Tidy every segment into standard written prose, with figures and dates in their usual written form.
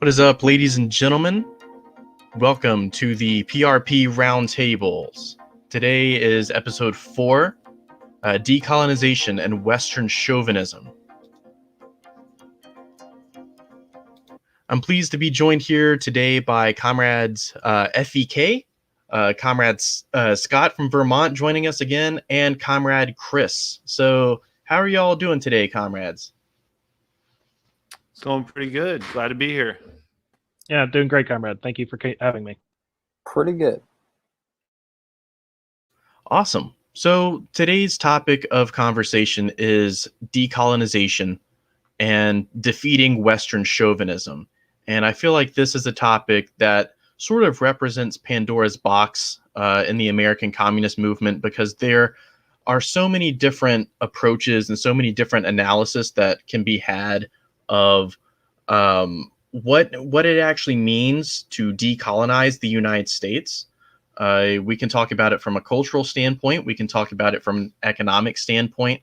What is up, ladies and gentlemen? Welcome to the PRP Roundtables. Today is episode 4, Decolonization and Western Chauvinism. I'm pleased to be joined here today by comrades FEK, comrades Scott from Vermont joining us again, and comrade Chris. So how are y'all doing today, comrades? It's going pretty good. Glad to be here. Yeah, doing great, comrade. Thank you for having me. Pretty good. Awesome. So today's topic of conversation is decolonization and defeating Western chauvinism. And I feel like this is a topic that sort of represents Pandora's box in the American communist movement, because there are so many different approaches and so many different analysis that can be had of what it actually means to decolonize the United States. We can talk about it from a cultural standpoint. We can talk about it from an economic standpoint.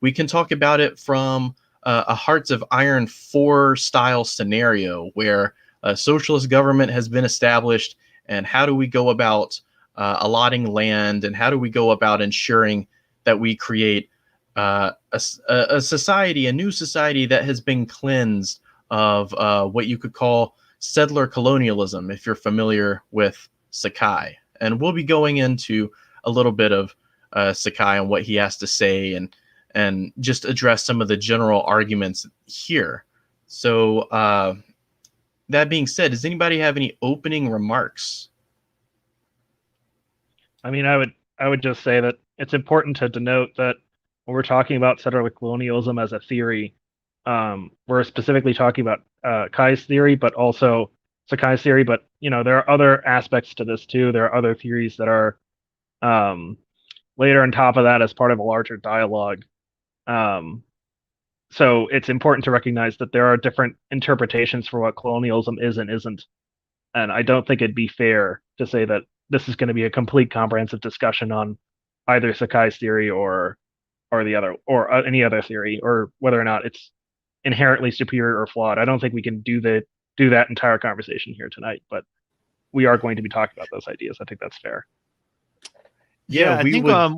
We can talk about it from a Hearts of Iron 4 style scenario where a socialist government has been established, and how do we go about allotting land, and how do we go about ensuring that we create a society, a new society that has been cleansed of what you could call settler colonialism, if you're familiar with Sakai. And we'll be going into a little bit of Sakai and what he has to say, and just address some of the general arguments here. So that being said, does anybody have any opening remarks? I mean, I would just say that it's important to denote that when we're talking about settler colonialism as a theory, we're specifically talking about Kai's theory, but also Sakai's theory. But there are other aspects to this too. There are other theories that are later on top of that as part of a larger dialogue. So it's important to recognize that there are different interpretations for what colonialism is and isn't. And I don't think it'd be fair to say that this is going to be a complete comprehensive discussion on either Sakai's theory or the other, or any other theory, or whether or not it's inherently superior or flawed. I don't think we can do that entire conversation here tonight, but we are going to be talking about those ideas. I think that's fair. Yeah, I think I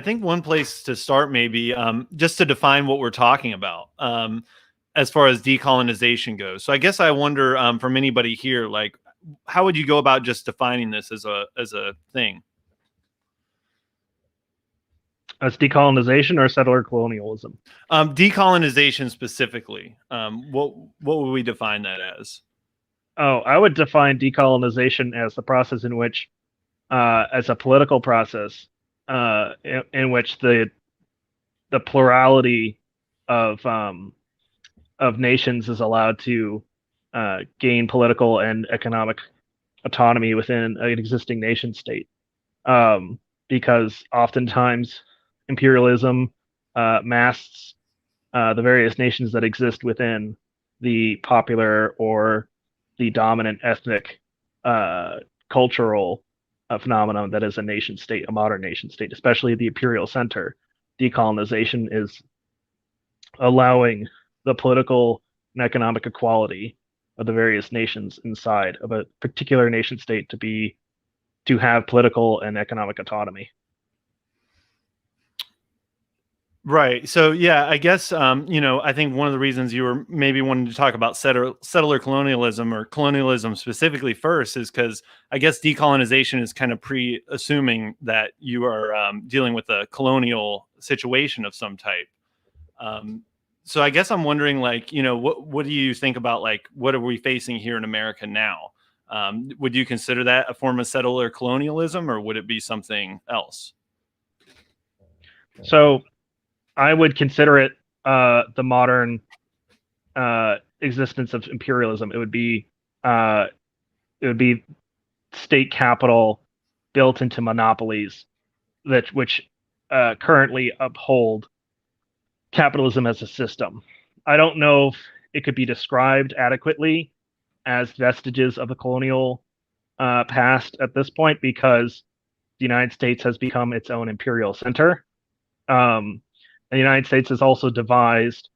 think one place to start maybe just to define what we're talking about as far as decolonization goes. So I guess I wonder from anybody here, like, how would you go about just defining this as a thing? As decolonization or settler colonialism? Decolonization specifically. What would we define that as? Oh, I would define decolonization as the process in which, as a political process, in which the plurality of nations is allowed to gain political and economic autonomy within an existing nation state. Because oftentimes imperialism masks the various nations that exist within the popular or the dominant ethnic cultural phenomenon that is a nation state, a modern nation state, especially the imperial center. Decolonization is allowing the political and economic equality of the various nations inside of a particular nation state to have political and economic autonomy. Right. So, yeah, I guess, I think one of the reasons you were maybe wanting to talk about settler colonialism, or colonialism specifically, first is because I guess decolonization is kind of assuming that you are dealing with a colonial situation of some type. So I guess I'm wondering, like, what do you think about, like, what are we facing here in America now? Would you consider that a form of settler colonialism, or would it be something else? So I would consider it the modern existence of imperialism. It would be state capital built into monopolies which currently uphold capitalism as a system. I don't know if it could be described adequately as vestiges of the colonial past at this point, because the United States has become its own imperial center. And the United States has also devised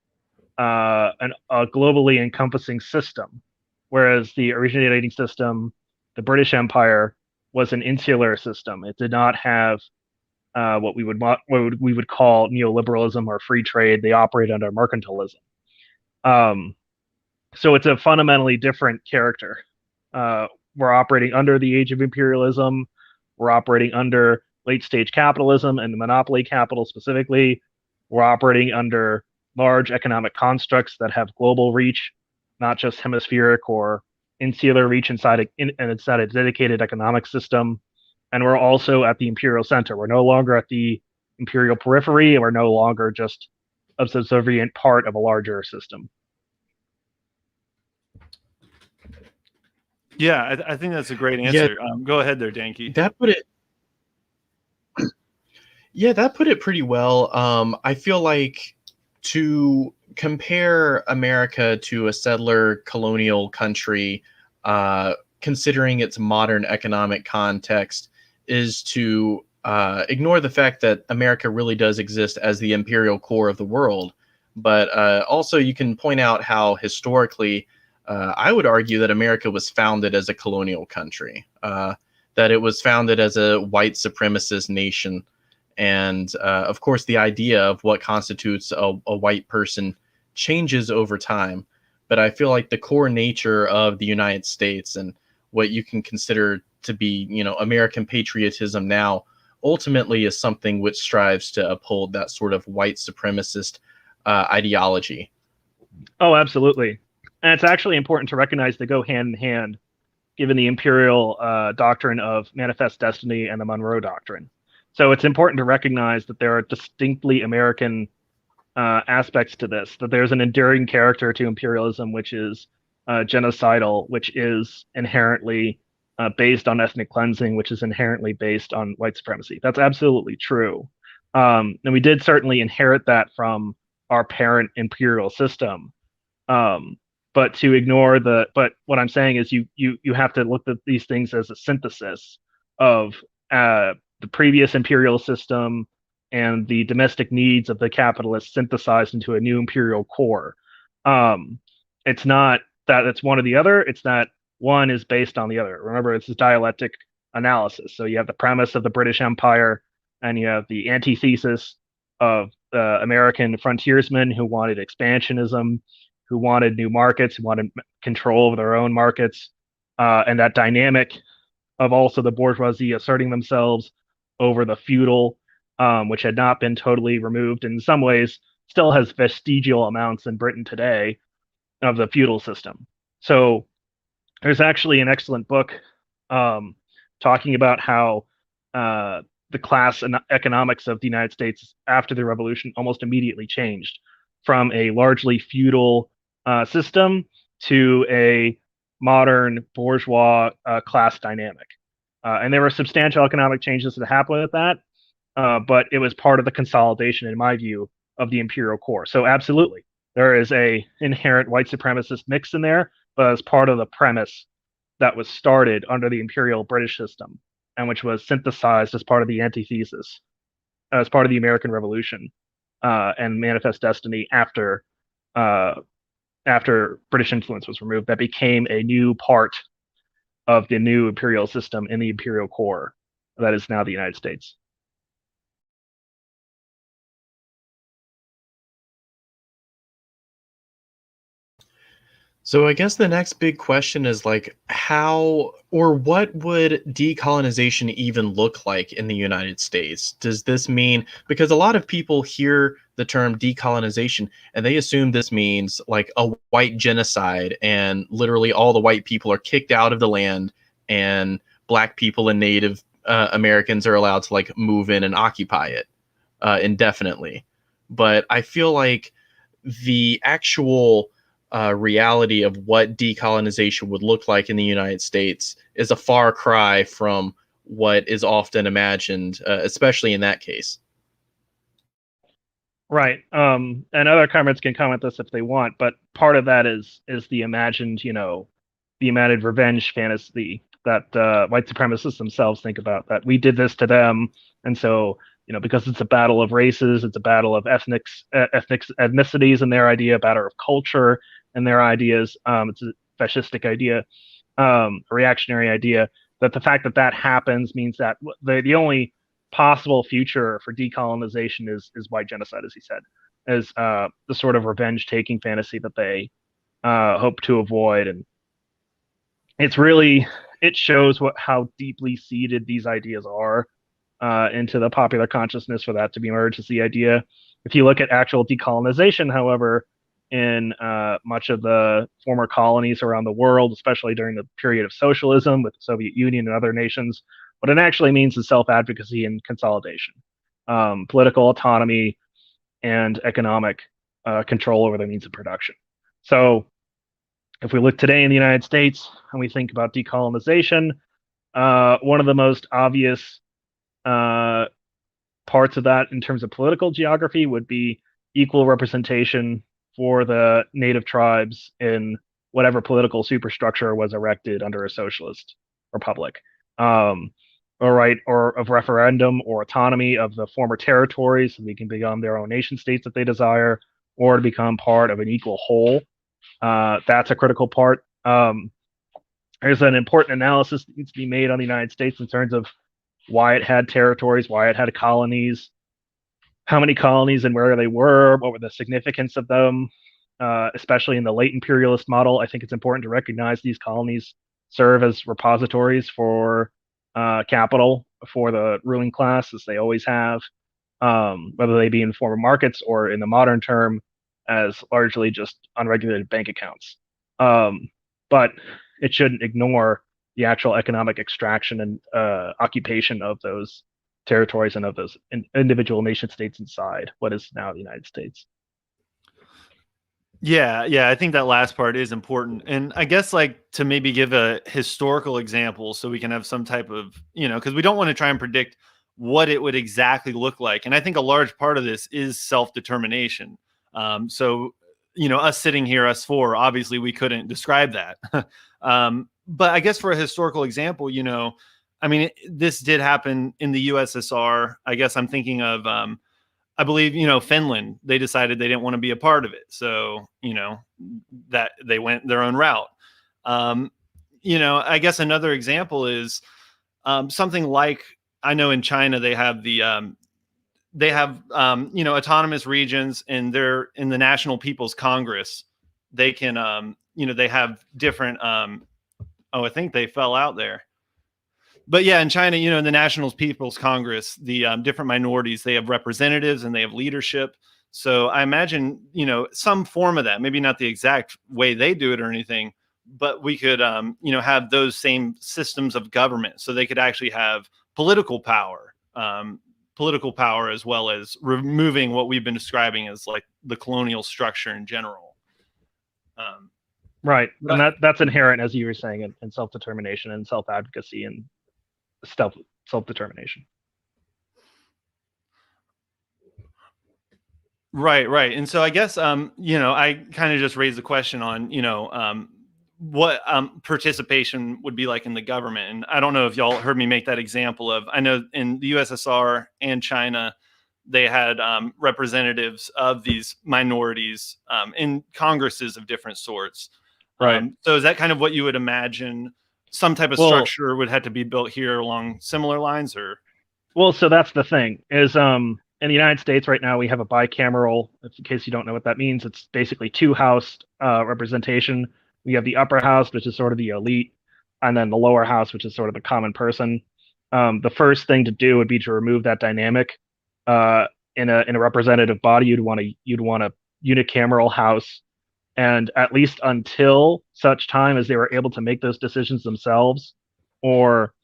a globally encompassing system, whereas the originating system, the British Empire, was an insular system. It did not have what we would call neoliberalism or free trade. They operate under mercantilism. So it's a fundamentally different character. We're operating under the age of imperialism. We're operating under late stage capitalism and monopoly capital specifically. We're operating under large economic constructs that have global reach, not just hemispheric or insular reach inside a dedicated economic system. And we're also at the imperial center. We're no longer at the imperial periphery, and we're no longer just a subservient part of a larger system. Yeah, I think that's a great answer. Go ahead there, Danke. That put it pretty well. I feel like to compare America to a settler colonial country, considering its modern economic context, is to ignore the fact that America really does exist as the imperial core of the world. But also you can point out how historically, I would argue that America was founded as a colonial country, that it was founded as a white supremacist nation. And of course, the idea of what constitutes a white person changes over time. But I feel like the core nature of the United States and what you can consider to be, American patriotism now ultimately is something which strives to uphold that sort of white supremacist ideology. Oh, absolutely. And it's actually important to recognize they go hand in hand, given the imperial doctrine of manifest destiny and the Monroe Doctrine. So it's important to recognize that there are distinctly American aspects to this, that there's an enduring character to imperialism, which is genocidal, which is inherently based on ethnic cleansing, which is inherently based on white supremacy. That's absolutely true. And we did certainly inherit that from our parent imperial system. But to ignore but what I'm saying is you have to look at these things as a synthesis of the previous imperial system and the domestic needs of the capitalists synthesized into a new imperial core. It's not that it's one or the other, it's that one is based on the other. Remember, it's a dialectic analysis. So you have the premise of the British Empire, and you have the antithesis of American frontiersmen who wanted expansionism, who wanted new markets, who wanted control over their own markets, and that dynamic of also the bourgeoisie asserting themselves over the feudal, which had not been totally removed, and in some ways still has vestigial amounts in Britain today of the feudal system. So there's actually an excellent book talking about how the class and economics of the United States after the Revolution almost immediately changed from a largely feudal system to a modern bourgeois class dynamic. And there were substantial economic changes that happened with that, but it was part of the consolidation, in my view, of the imperial core. So absolutely, there is a inherent white supremacist mix in there, but as part of the premise that was started under the imperial British system, and which was synthesized as part of the antithesis, as part of the American Revolution and manifest destiny after British influence was removed, that became a new part of the new imperial system in the imperial core that is now the United States. So I guess the next big question is like how or what would decolonization even look like in the United States? Does this mean, because a lot of people hear the term decolonization and they assume this means like a white genocide and literally all the white people are kicked out of the land and black people and Native Americans are allowed to like move in and occupy it indefinitely. But I feel like the actual reality of what decolonization would look like in the United States is a far cry from what is often imagined, especially in that case. Right. And other comrades can comment this if they want, but part of that is the imagined, the imagined revenge fantasy that white supremacists themselves think about, that we did this to them, and so because it's a battle of races, it's a battle of ethnicities and their idea, a battle of culture and their ideas. It's a fascistic idea, a reactionary idea. That the fact that that happens means that the only possible future for decolonization is white genocide, as he said, as the sort of revenge-taking fantasy that they hope to avoid. And it shows how deeply seated these ideas are into the popular consciousness for that to be emerged as the idea. If you look at actual decolonization, however, in much of the former colonies around the world, especially during the period of socialism with the Soviet Union and other nations, what it actually means is self-advocacy and consolidation, political autonomy, and economic control over the means of production. So if we look today in the United States and we think about decolonization, one of the most obvious parts of that in terms of political geography would be equal representation for the native tribes in whatever political superstructure was erected under a socialist republic, or of referendum or autonomy of the former territories, so they can become their own nation states if they desire, or to become part of an equal whole. That's a critical part. There's an important analysis that needs to be made on the United States in terms of why it had territories, why it had colonies, how many colonies and where they were, what were the significance of them, especially in the late imperialist model. I think it's important to recognize these colonies serve as repositories for capital for the ruling class, as they always have, whether they be in former markets or in the modern term as largely just unregulated bank accounts. But it shouldn't ignore the actual economic extraction and occupation of those territories and of those individual nation states inside what is now the United States. Yeah, I think that last part is important. And I guess like to maybe give a historical example so we can have some type of, because we don't want to try and predict what it would exactly look like. And I think a large part of this is self-determination. So, us sitting here, us four, obviously we couldn't describe that. But I guess for a historical example, this did happen in the USSR. I guess I'm thinking of, I believe, Finland, they decided they didn't want to be a part of it. So, that they went their own route. I guess another example is something like, I know in China, they have autonomous regions, and they're in the National People's Congress. They can, they have different, I think they fell out there. But yeah, in China, in the National People's Congress, the different minorities, they have representatives and they have leadership. So I imagine, some form of that, maybe not the exact way they do it or anything, but we could, have those same systems of government. So they could actually have political power as well as removing what we've been describing as like the colonial structure in general. Right. And that's inherent, as you were saying, in self-determination and self-advocacy and self-determination. Right. And so I guess, I kind of just raised the question on, what participation would be like in the government. And I don't know if y'all heard me make that example of, I know in the USSR and China, they had representatives of these minorities in congresses of different sorts. Right. So is that kind of what you would imagine some type of structure would have to be built here along similar lines, or? Well, so that's the thing is, in the United States right now, we have a bicameral. In case you don't know what that means, it's basically two-house representation. We have the upper house, which is sort of the elite, and then the lower house, which is sort of the common person. The first thing to do would be to remove that dynamic. In a representative body, you'd want a unicameral house. And at least until such time as they were able to make those decisions themselves, or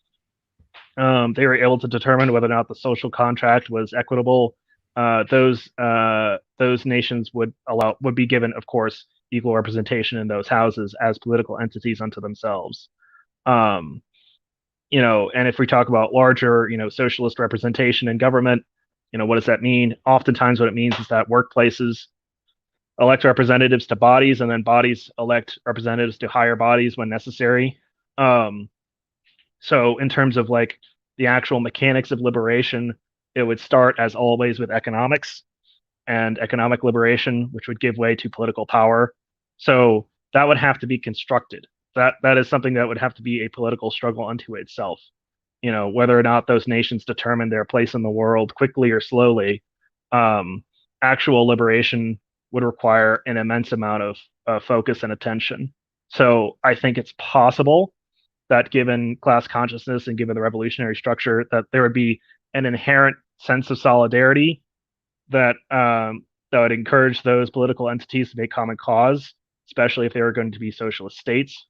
they were able to determine whether or not the social contract was equitable, those nations would be given, of course, equal representation in those houses as political entities unto themselves. And if we talk about larger, socialist representation in government, what does that mean? Oftentimes what it means is that workplaces elect representatives to bodies, and then bodies elect representatives to higher bodies when necessary. So in terms of like the actual mechanics of liberation, it would start, as always, with economics and economic liberation, which would give way to political power. So that would have to be constructed. That is something that would have to be a political struggle unto itself. Whether or not those nations determine their place in the world quickly or slowly, actual liberation would require an immense amount of focus and attention. So I think it's possible that, given class consciousness and given the revolutionary structure, that there would be an inherent sense of solidarity that would encourage those political entities to make common cause, especially if they were going to be socialist states.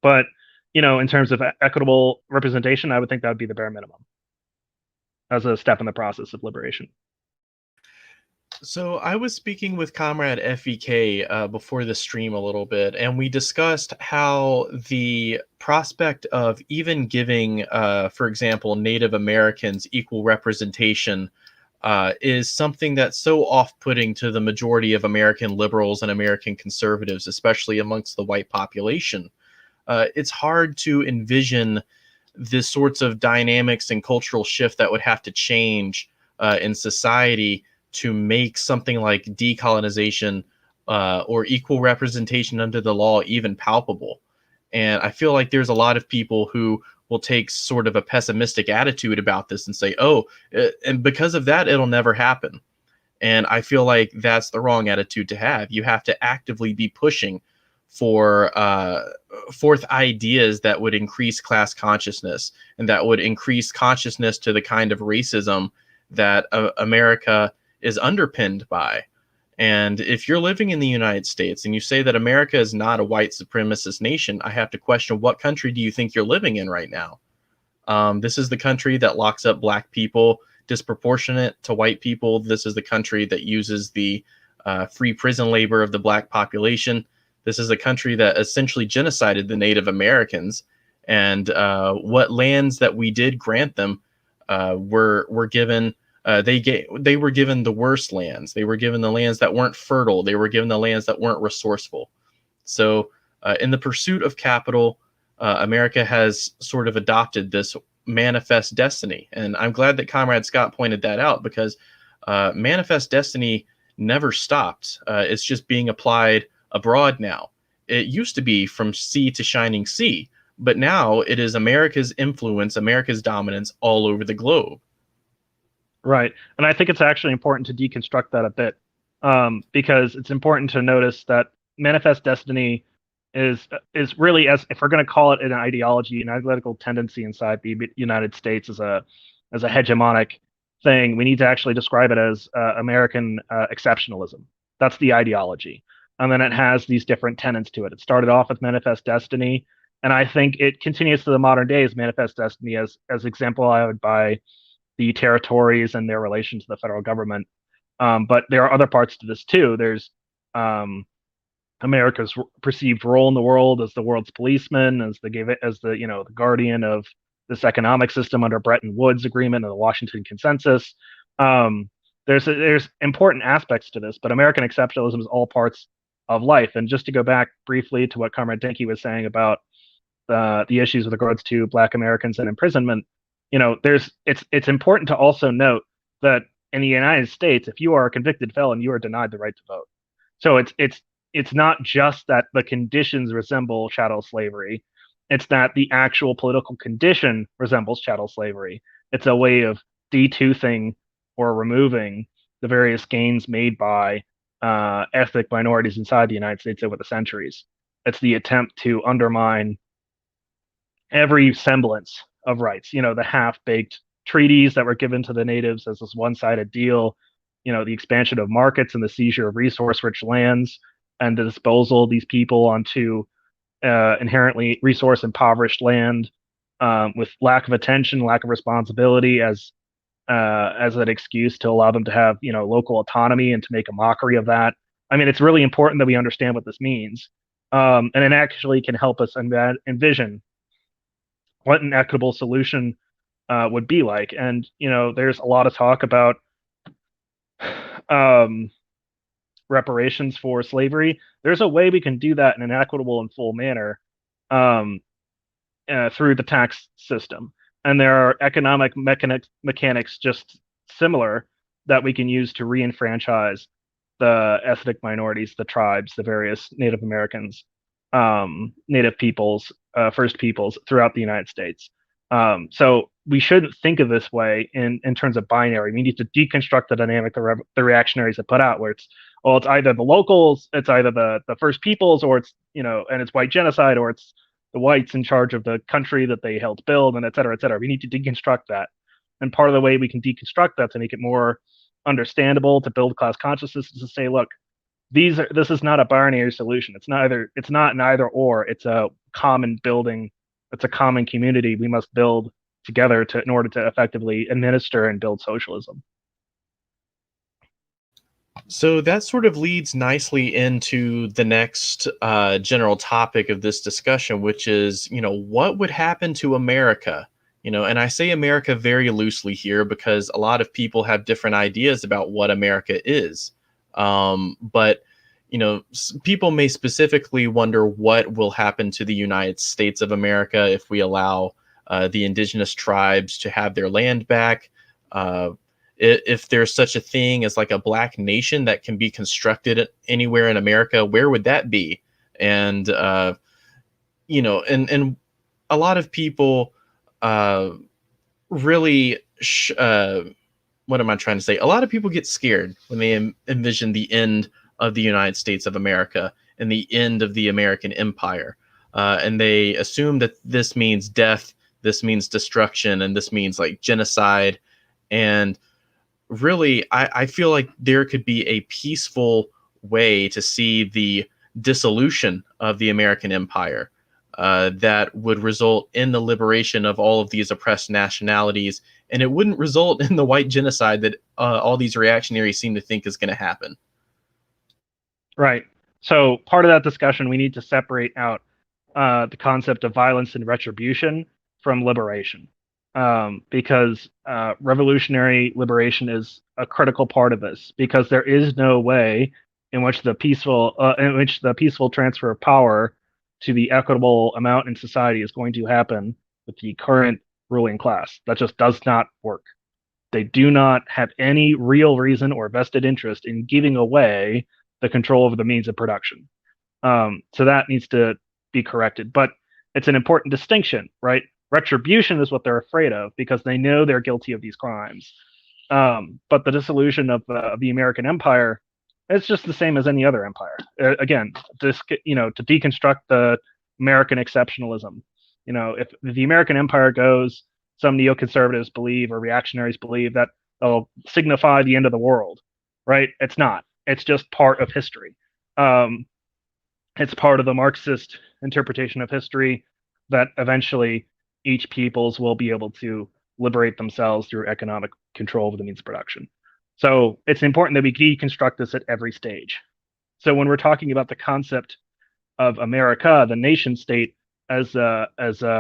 But in terms of equitable representation, I would think that would be the bare minimum as a step in the process of liberation. So I was speaking with Comrade FEK before the stream a little bit, and we discussed how the prospect of even giving, for example, Native Americans equal representation is something that's so off-putting to the majority of American liberals and American conservatives, especially amongst the white population. It's hard to envision the sorts of dynamics and cultural shift that would have to change in society to make something like decolonization or equal representation under the law even palpable. And I feel like there's a lot of people who will take sort of a pessimistic attitude about this and say, oh, and because of that, it'll never happen. And I feel like that's the wrong attitude to have. You have to actively be pushing for forth ideas that would increase class consciousness and that would increase consciousness to the kind of racism that America is underpinned by. And if you're living in the United States and you say that America is not a white supremacist nation, I have to question, what country do you think you're living in right now? This is the country that locks up black people disproportionate to white people. This is the country that uses the free prison labor of the black population. This is a country that essentially genocided the Native Americans. And what lands that we did grant them were given. They were given the worst lands. They were given the lands that weren't fertile. They were given the lands that weren't resourceful. So in the pursuit of capital, America has sort of adopted this manifest destiny. And I'm glad that Comrade Scott pointed that out, because manifest destiny never stopped. It's just being applied abroad now. It used to be from sea to shining sea, but now it is America's influence, America's dominance all over the globe. Right. And I think it's actually important to deconstruct that a bit, because it's important to notice that manifest destiny is really, as if we're going to call it an ideology, an ideological tendency inside the United States as a hegemonic thing, we need to actually describe it as American exceptionalism. That's the ideology. And then it has these different tenets to it. It started off with manifest destiny, and I think it continues to the modern day as manifest destiny, as exemplified by the territories and their relation to the federal government. But there are other parts to this too. There's America's perceived role in the world as the world's policeman, as the guardian of this economic system under Bretton Woods Agreement and the Washington Consensus. There's important aspects to this, but American exceptionalism is all parts of life. And just to go back briefly to what Comrade Dinky was saying about the issues with regards to Black Americans and imprisonment, it's important to also note that in the United States, if you are a convicted felon, you are denied the right to vote. So it's not just that the conditions resemble chattel slavery; it's that the actual political condition resembles chattel slavery. It's a way of detoothing or removing the various gains made by ethnic minorities inside the United States over the centuries. It's the attempt to undermine every semblance of rights. The half-baked treaties that were given to the natives as this one-sided deal, the expansion of markets and the seizure of resource-rich lands and the disposal of these people onto inherently resource-impoverished land with lack of attention, lack of responsibility as an excuse to allow them to have local autonomy and to make a mockery of that. I mean, it's really important that we understand what this means, and it actually can help us envision what an equitable solution would be like. And there's a lot of talk about reparations for slavery. There's a way we can do that in an equitable and full manner through the tax system. and there are economic mechanics just similar that we can use to re-enfranchise the ethnic minorities, the tribes, the various Native Americans, Native peoples, First Peoples throughout the United States. So we shouldn't think of this way in terms of binary. We need to deconstruct the dynamic the reactionaries have put out, where it's, well, it's either the locals, it's either the First Peoples, or it's, and it's white genocide, or it's the whites in charge of the country that they helped build, and et cetera, et cetera. We need to deconstruct that. And part of the way we can deconstruct that to make it more understandable, to build class consciousness, is to say, look, this is not a binary solution. It's not an either or. It's a common building. It's a common community we must build together in order to effectively administer and build socialism. So that sort of leads nicely into the next general topic of this discussion, which is, what would happen to America? And I say America very loosely here because a lot of people have different ideas about what America is. But people may specifically wonder what will happen to the United States of America if we allow the indigenous tribes to have their land back. If there's such a thing as like a black nation that can be constructed anywhere in America, where would that be? And and a lot of people really what am I trying to say? A lot of people get scared when they envision the end of the United States of America and the end of the American empire. And they assume that this means death, this means destruction, and this means like genocide. And really, I feel like there could be a peaceful way to see the dissolution of the American empire that would result in the liberation of all of these oppressed nationalities. And it wouldn't result in the white genocide that all these reactionaries seem to think is going to happen. Right. So part of that discussion, we need to separate out the concept of violence and retribution from liberation. Because revolutionary liberation is a critical part of this, because there is no way in which the peaceful transfer of power to the equitable amount in society is going to happen with the current ruling class. That just does not work. They do not have any real reason or vested interest in giving away the control over the means of production. So that needs to be corrected. But it's an important distinction, right? Retribution is what they're afraid of because they know they're guilty of these crimes. But the dissolution of the American empire, it's just the same as any other empire. Again, to deconstruct the American exceptionalism. If the American empire goes, some neoconservatives believe or reactionaries believe that it'll signify the end of the world, right? It's not. It's just part of history. It's part of the Marxist interpretation of history that eventually each peoples will be able to liberate themselves through economic control over the means of production. So it's important that we deconstruct this at every stage. So when we're talking about the concept of America, the nation state, as a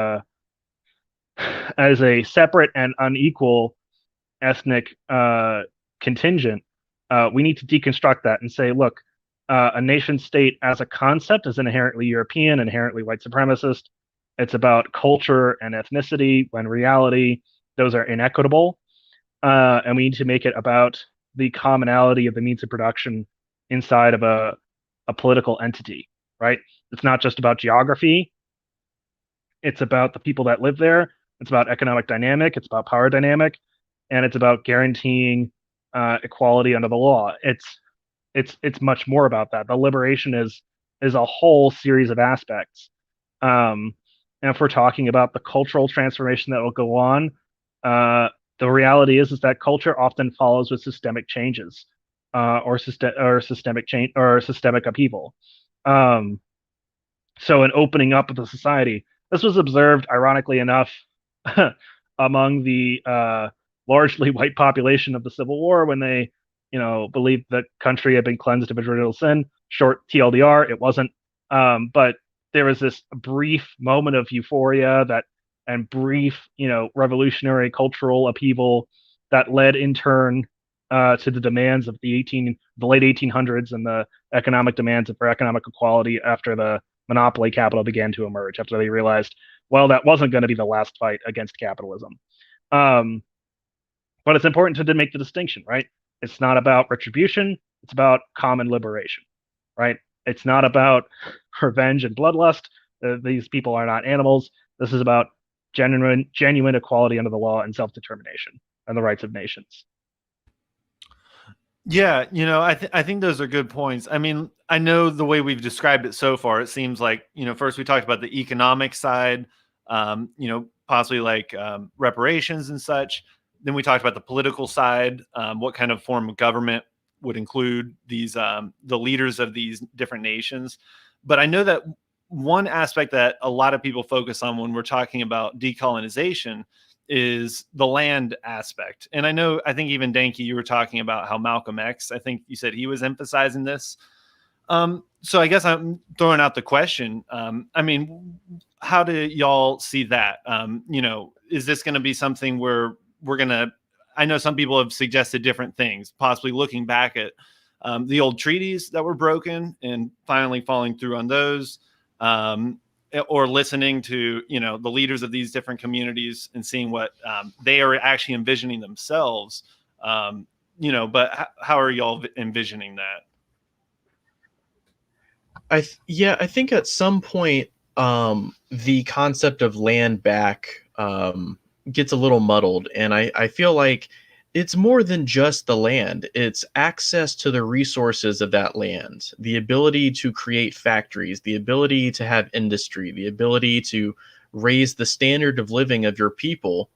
separate and unequal ethnic contingent, we need to deconstruct that and say, look, a nation state as a concept is inherently European, inherently white supremacist. It's about culture and ethnicity, when in reality, those are inequitable. And we need to make it about the commonality of the means of production inside of a political entity, right? It's not just about geography. It's about the people that live there. It's about economic dynamic. It's about power dynamic. And it's about guaranteeing equality under the law. It's much more about that. The liberation is a whole series of aspects. And if we're talking about the cultural transformation that will go on, the reality is that culture often follows with systemic changes, or systemic change or systemic upheaval. So in opening up of the society, this was observed, ironically enough, among the largely white population of the Civil War, when they, believed the country had been cleansed of original sin. Short TLDR, it wasn't. But there was this brief moment of euphoria and brief, revolutionary cultural upheaval that led in turn to the demands of the late 1800s and the economic demands for economic equality after the monopoly capital began to emerge, after they realized well, that wasn't going to be the last fight against capitalism. But it's important to make the distinction, right? It's not about retribution, it's about common liberation, right? It's not about revenge and bloodlust. These people are not animals. This is about genuine equality under the law and self-determination and the rights of nations. Yeah, I think those are good points. I mean, I know the way we've described it so far, it seems like, first we talked about the economic side, possibly like reparations and such. Then we talked about the political side, what kind of form of government would include these the leaders of these different nations. But I know that one aspect that a lot of people focus on when we're talking about decolonization is the land aspect. And I think even Danke, you were talking about how Malcolm X, I think you said he was emphasizing this. So I guess I'm throwing out the question. I mean, how do y'all see that? Is this going to be something where we're going to, I know some people have suggested different things, possibly looking back at the old treaties that were broken and finally falling through on those, or listening to, the leaders of these different communities and seeing what they are actually envisioning themselves. But how are y'all envisioning that? I think at some point the concept of land back gets a little muddled, and I feel like it's more than just the land. It's access to the resources of that land, the ability to create factories, the ability to have industry, the ability to raise the standard of living of your people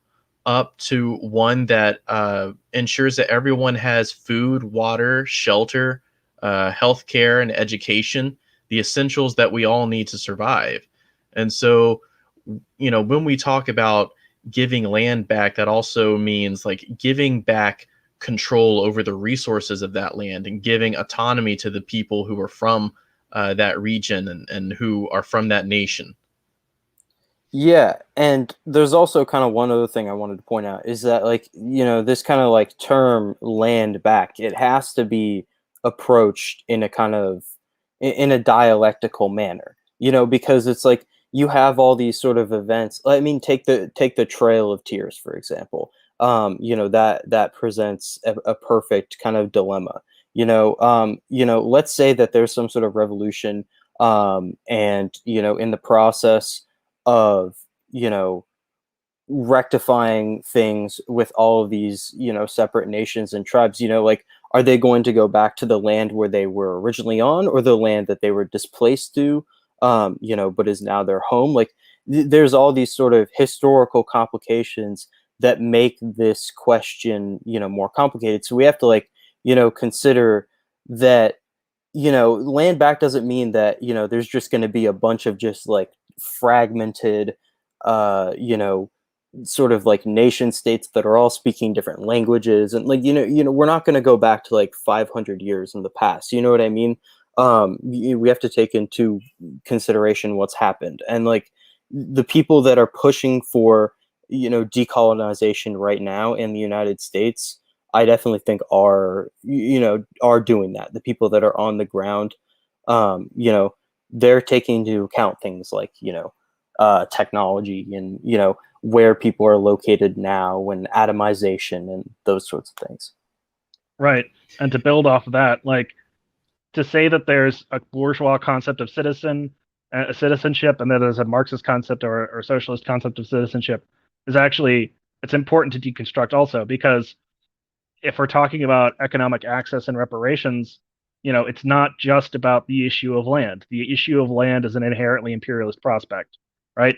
up to one that ensures that everyone has food, water, shelter, healthcare, and education, the essentials that we all need to survive. And so, when we talk about giving land back, that also means like giving back control over the resources of that land and giving autonomy to the people who are from that region and who are from that nation. Yeah, and there's also kind of one other thing I wanted to point out is that, like, this kind of like term land back, it has to be approached in a kind of in a dialectical manner, because it's like you have all these sort of events. I mean, take the Trail of Tears, for example. That presents a perfect kind of dilemma. Let's say that there's some sort of revolution, and in the process of rectifying things with all of these separate nations and tribes, like, are they going to go back to the land where they were originally on, or the land that they were displaced to, but is now their home? Like, there's all these sort of historical complications that make this question more complicated. So we have to, like, consider that land back doesn't mean that there's just going to be a bunch of just like fragmented sort of like nation states that are all speaking different languages, and like we're not going to go back to like 500 years in the past. You know what I mean? We have to take into consideration what's happened, and like the people that are pushing for decolonization right now in the United States, I definitely think are doing that. The people that are on the ground, they're taking into account things like technology and where people are located now and atomization and those sorts of things. Right. And to build off of that, like, to say that there's a bourgeois concept of citizenship and that there's a Marxist concept or socialist concept of citizenship is actually, it's important to deconstruct also, because if we're talking about economic access and reparations, it's not just about the issue of land. The issue of land is an inherently imperialist prospect, right?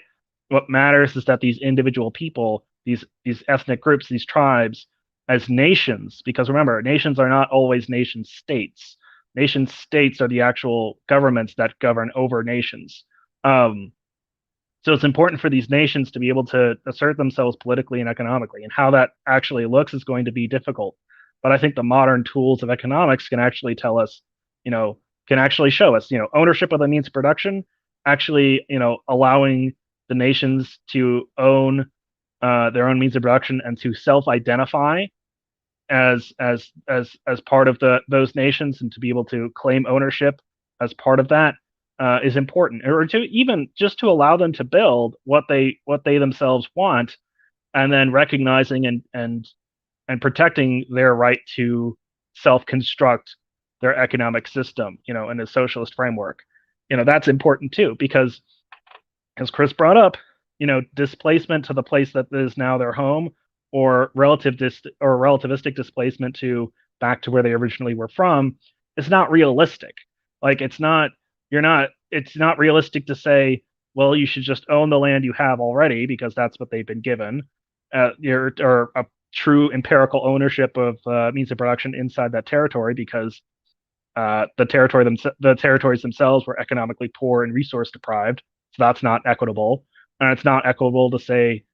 What matters is that these individual people, these ethnic groups, these tribes, as nations, because remember, nations are not always nation states. Nation states are the actual governments that govern over nations. So it's important for these nations to be able to assert themselves politically and economically, and how that actually looks is going to be difficult. But I think the modern tools of economics can actually tell us, can actually show us, ownership of the means of production, actually, allowing the nations to own their own means of production and to self-identify as part of those nations, and to be able to claim ownership as part of that. is important, or to even just to allow them to build what they themselves want, and then recognizing and protecting their right to self-construct their economic system, in a socialist framework. That's important too, because as Chris brought up, displacement to the place that is now their home, or relativistic displacement to back to where they originally were from, is not realistic. Like it's not realistic to say, well, you should just own the land you have already because that's what they've been given, or a true empirical ownership of means of production inside that territory, because the territories themselves were economically poor and resource deprived. So that's not equitable. And it's not equitable to say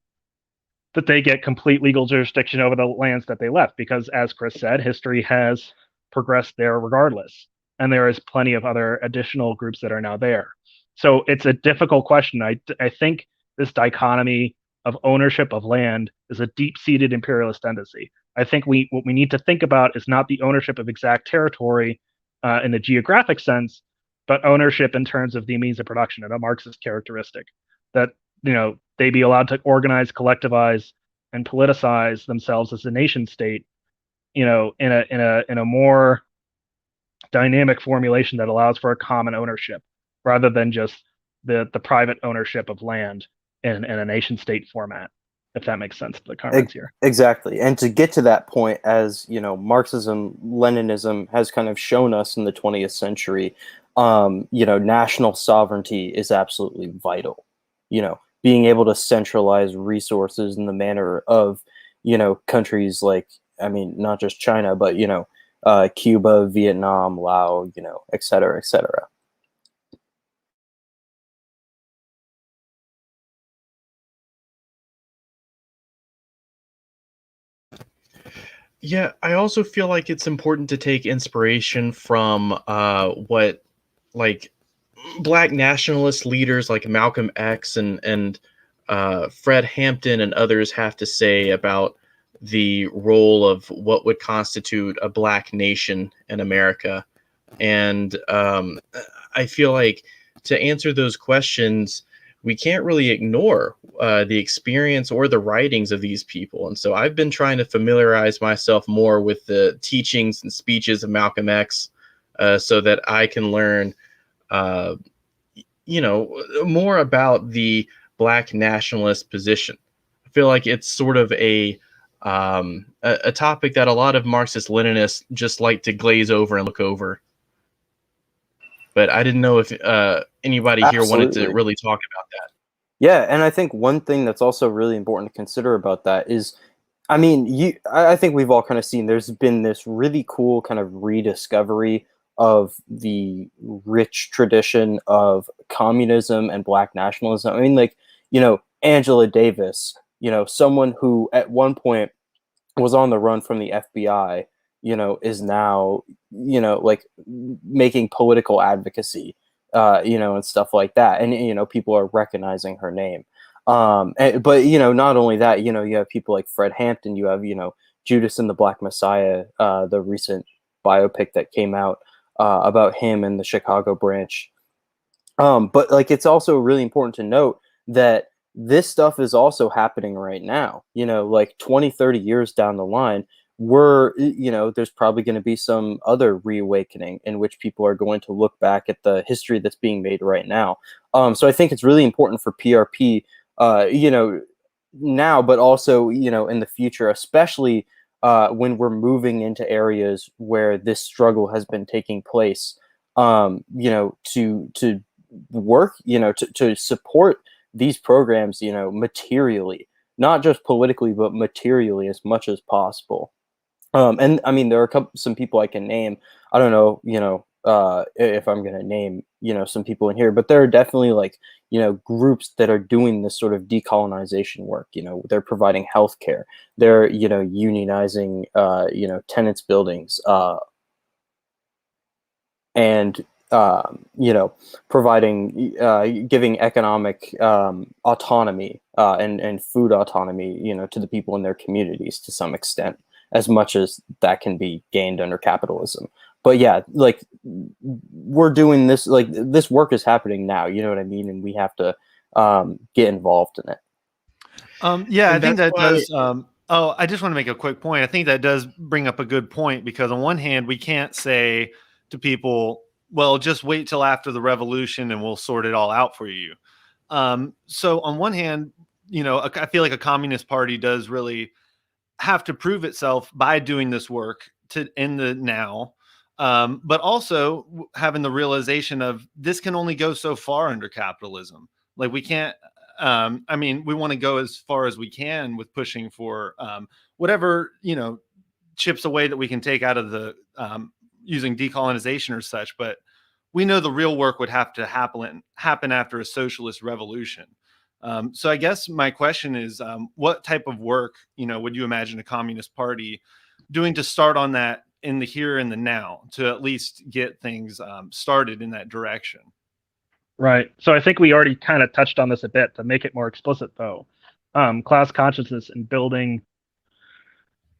that they get complete legal jurisdiction over the lands that they left, because, as Chris said, history has progressed there regardless. And there is plenty of other additional groups that are now there. So it's a difficult question. I think this dichotomy of ownership of land is a deep-seated imperialist tendency. I think what we need to think about is not the ownership of exact territory in the geographic sense, but ownership in terms of the means of production, and a Marxist characteristic that they be allowed to organize, collectivize, and politicize themselves as a nation state, in a more dynamic formulation that allows for a common ownership, rather than just the private ownership of land in a nation state format. If that makes sense to the comrades here. Exactly. And to get to that point, as Marxism, Leninism has kind of shown us in the 20th century, national sovereignty is absolutely vital. Being able to centralize resources in the manner of, countries like, not just China, but, Cuba, Vietnam, Laos, et cetera, et cetera. Yeah, I also feel like it's important to take inspiration from what like Black nationalist leaders like Malcolm X and Fred Hampton and others have to say about the role of what would constitute a Black nation in America. And I feel like to answer those questions, we can't really ignore the experience or the writings of these people. And so I've been trying to familiarize myself more with the teachings and speeches of Malcolm X so that I can learn, more about the Black nationalist position. I feel like it's sort of a topic that a lot of Marxist-Leninists just like to glaze over and look over. But I didn't know if anybody here wanted to really talk about that. Yeah, and I think one thing that's also really important to consider about that is, I think we've all kind of seen there's been this really cool kind of rediscovery of the rich tradition of communism and Black nationalism. Angela Davis, someone who at one point was on the run from the FBI, is now, making political advocacy, and stuff like that. And, people are recognizing her name. But, not only that, you have people like Fred Hampton, you have, Judas and the Black Messiah, the recent biopic that came out about him and the Chicago branch. But it's also really important to note that this stuff is also happening right now, 20, 30 years down the line, there's probably going to be some other reawakening in which people are going to look back at the history that's being made right now. So I think it's really important for PRP, now, but also, in the future, especially when we're moving into areas where this struggle has been taking place, to work, to support these programs, materially, not just politically, but materially as much as possible. And there are some people I can name. I don't know, if I'm going to name, some people in here, but there are definitely groups that are doing this sort of decolonization work. They're providing healthcare. They're, unionizing, tenants buildings, and providing, giving economic autonomy and food autonomy, to the people in their communities to some extent, as much as that can be gained under capitalism. but yeah, like we're doing this, like this work is happening now, you know what I mean, and we have to get involved in it. Yeah, And I think that's that why, does. I just want to make a quick point. I think that does bring up a good point, because on one hand, we can't say to people, well, just wait till after the revolution and we'll sort it all out for you. So on one hand, I feel like a communist party does really have to prove itself by doing this work to in the now. But also having the realization of this can only go so far under capitalism. Like we can't, I mean, we want to go as far as we can with pushing for whatever, chips away that we can take out of the using decolonization or such. But we know the real work would have to happen after a socialist revolution. So I guess my question is, what type of work, would you imagine a communist party doing to start on that in the here and the now, to at least get things started in that direction? Right. So I think we already kind of touched on this a bit. To make it more explicit, though, class consciousness and building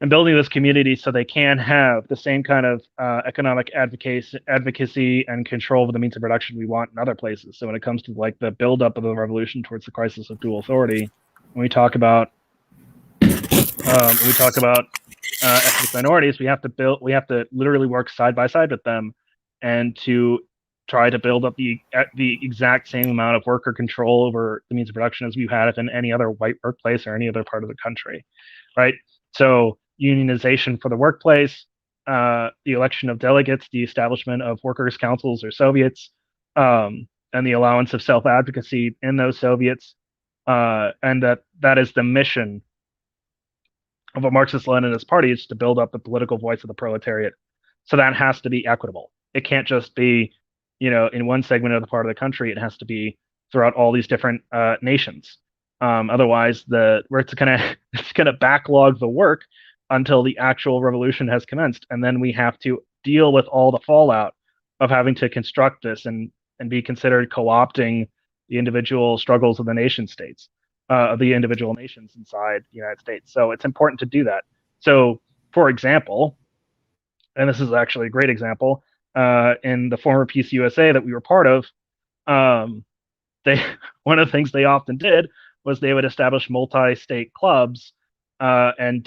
this community so they can have the same kind of economic advocacy and control over the means of production we want in other places. So when it comes to like the buildup of the revolution towards the crisis of dual authority, when we talk about ethnic minorities, we have to literally work side by side with them, and to try to build up the exact same amount of worker control over the means of production as we had in any other white workplace or any other part of the country, right? So unionization for the workplace, the election of delegates, the establishment of workers' councils or Soviets, and the allowance of self-advocacy in those Soviets, and that is the mission of a Marxist-Leninist party, is to build up the political voice of the proletariat. So that has to be equitable. It can't just be, in one segment of the part of the country. It has to be throughout all these different nations. Otherwise, it's gonna backlog the work until the actual revolution has commenced, and then we have to deal with all the fallout of having to construct this and be considered co-opting the individual struggles of the nation states, of the individual nations inside the United States. So it's important to do that. So, for example, and this is actually a great example, in the former Peace USA that we were part of, one of the things they often did was they would establish multi-state clubs and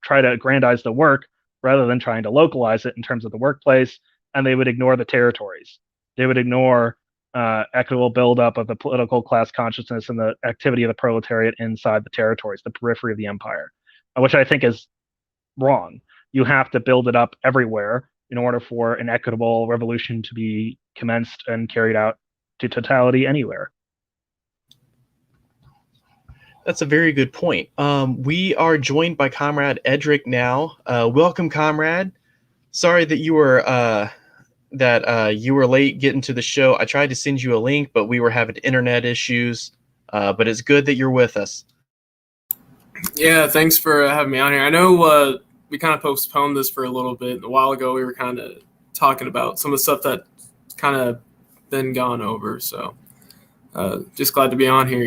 try to aggrandize the work rather than trying to localize it in terms of the workplace. And they would ignore the territories. They would ignore equitable buildup of the political class consciousness and the activity of the proletariat inside the territories, the periphery of the empire, which I think is wrong. You have to build it up everywhere in order for an equitable revolution to be commenced and carried out to totality anywhere. That's a very good point. We are joined by Comrade Edric now. Welcome, Comrade. Sorry that you were late getting to the show. I tried to send you a link, but we were having internet issues. But it's good that you're with us. Yeah, thanks for having me on here. I know we kind of postponed this for a little bit. A while ago, we were kind of talking about some of the stuff that kind of been gone over. So just glad to be on here,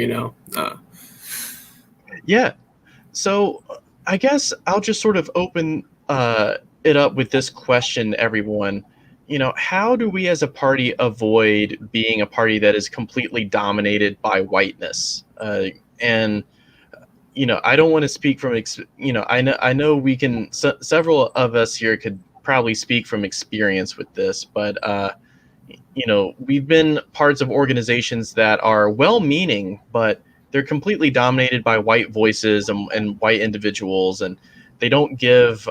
Yeah. So I guess I'll just sort of open it up with this question, everyone. How do we as a party avoid being a party that is completely dominated by whiteness? And I don't want to speak from, I know we can, several of us here could probably speak from experience with this, but, we've been parts of organizations that are well-meaning, but they're completely dominated by white voices and white individuals, and they don't give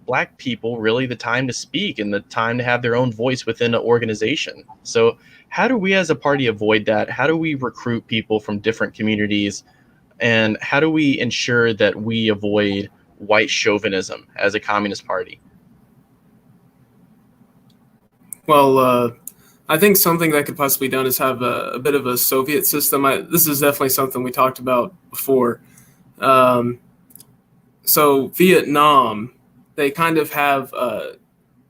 Black people really the time to speak and the time to have their own voice within an organization. So how do we as a party avoid that? How do we recruit people from different communities? And how do we ensure that we avoid white chauvinism as a communist party? Well, I think something that could possibly be done is have a bit of a Soviet system. This is definitely something we talked about before. So Vietnam, they kind of have,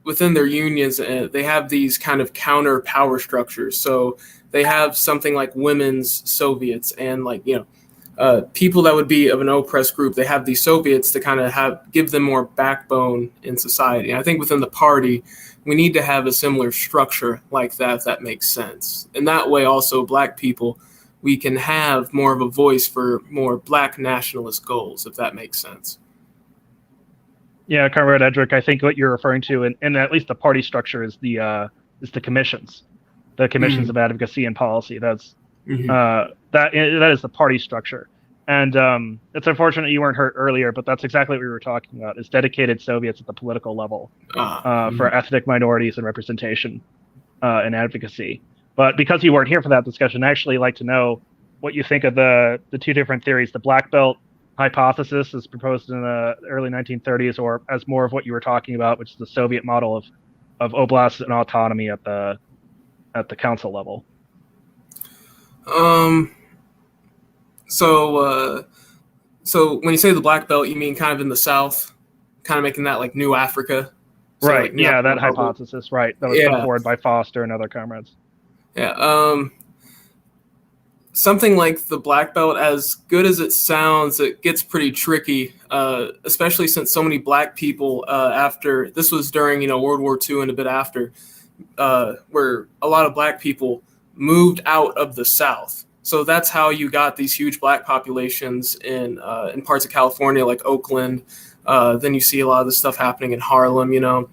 within their unions, they have these kind of counter power structures. So they have something like women's Soviets and people that would be of an oppressed group, they have these Soviets to kind of give them more backbone in society. And I think within the party, we need to have a similar structure like that, if that makes sense. And that way also Black people, we can have more of a voice for more Black nationalist goals, if that makes sense. Yeah, Comrade Edric, I think what you're referring to, and at least the party structure, is the commissions, of advocacy and policy. That's that is the party structure. And it's unfortunate you weren't heard earlier, but that's exactly what we were talking about, is dedicated Soviets at the political level for ethnic minorities and representation and advocacy. But because you weren't here for that discussion, I actually like to know what you think of the two different theories. The Black Belt hypothesis is proposed in the early 1930s, or as more of what you were talking about, which is the Soviet model of oblasts and autonomy at the council level. So when you say the Black Belt, you mean kind of in the South, kind of making that like New Africa? So Right. Like yeah, that hypothesis. Right. That was put forward by Foster and other comrades. Yeah. Something like the Black Belt, as good as it sounds, it gets pretty tricky, especially since so many Black people after, this was during, World War II and a bit after, where a lot of Black people moved out of the South. So that's how you got these huge Black populations in parts of California, like Oakland. Then you see a lot of this stuff happening in Harlem,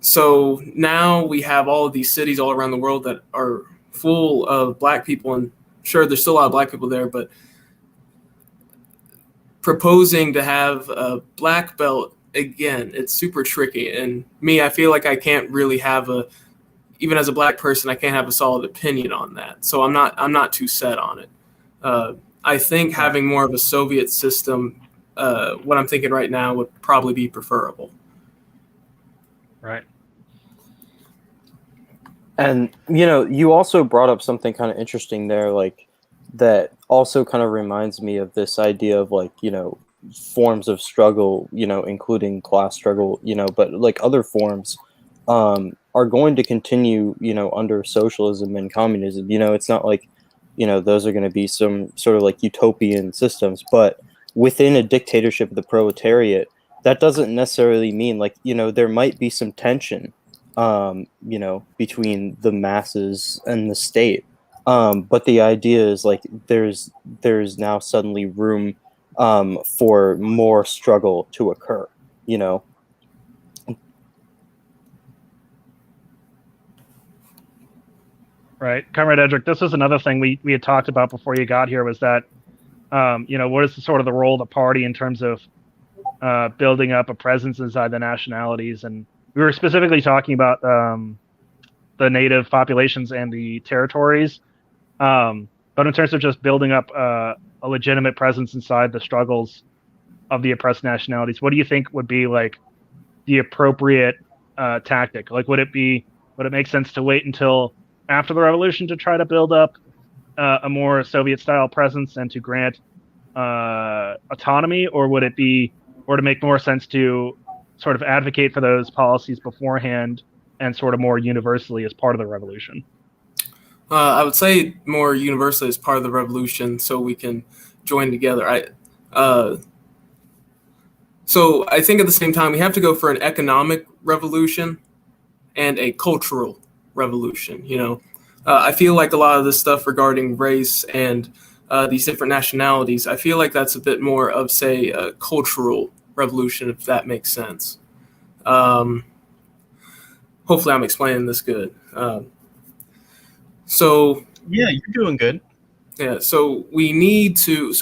So now we have all of these cities all around the world that are full of Black people, and sure, there's still a lot of Black people there, but proposing to have a Black Belt, again, it's super tricky. And me, I feel like I can't really have even as a Black person, I can't have a solid opinion on that. So I'm not too set on it. I think having more of a Soviet system, what I'm thinking right now, would probably be preferable. Right. And, you also brought up something kind of interesting there, like that also kind of reminds me of this idea of like, forms of struggle, including class struggle, but like other forms are going to continue, under socialism and communism. It's not like, those are going to be some sort of like utopian systems, but within a dictatorship of the proletariat, that doesn't necessarily mean like, there might be some tension, between the masses and the state. But the idea is like, there's now suddenly room, for more struggle to occur, Right. Comrade Edric, this is another thing we had talked about before you got here, was that, what is the role of the party in terms of building up a presence inside the nationalities? And we were specifically talking about the native populations and the territories. But in terms of just building up a legitimate presence inside the struggles of the oppressed nationalities, what do you think would be like the appropriate tactic? Like, would it make sense to wait until after the revolution to try to build up a more Soviet-style presence and to grant autonomy, or would it make more sense to sort of advocate for those policies beforehand and sort of more universally as part of the revolution? I would say more universally as part of the revolution, so we can join together. So I think at the same time we have to go for an economic revolution and a cultural revolution. I feel like a lot of this stuff regarding race and these different nationalities, I feel like that's a bit more of, say, a cultural revolution, if that makes sense. Hopefully I'm explaining this good. So yeah, you're doing good. Yeah, so we need to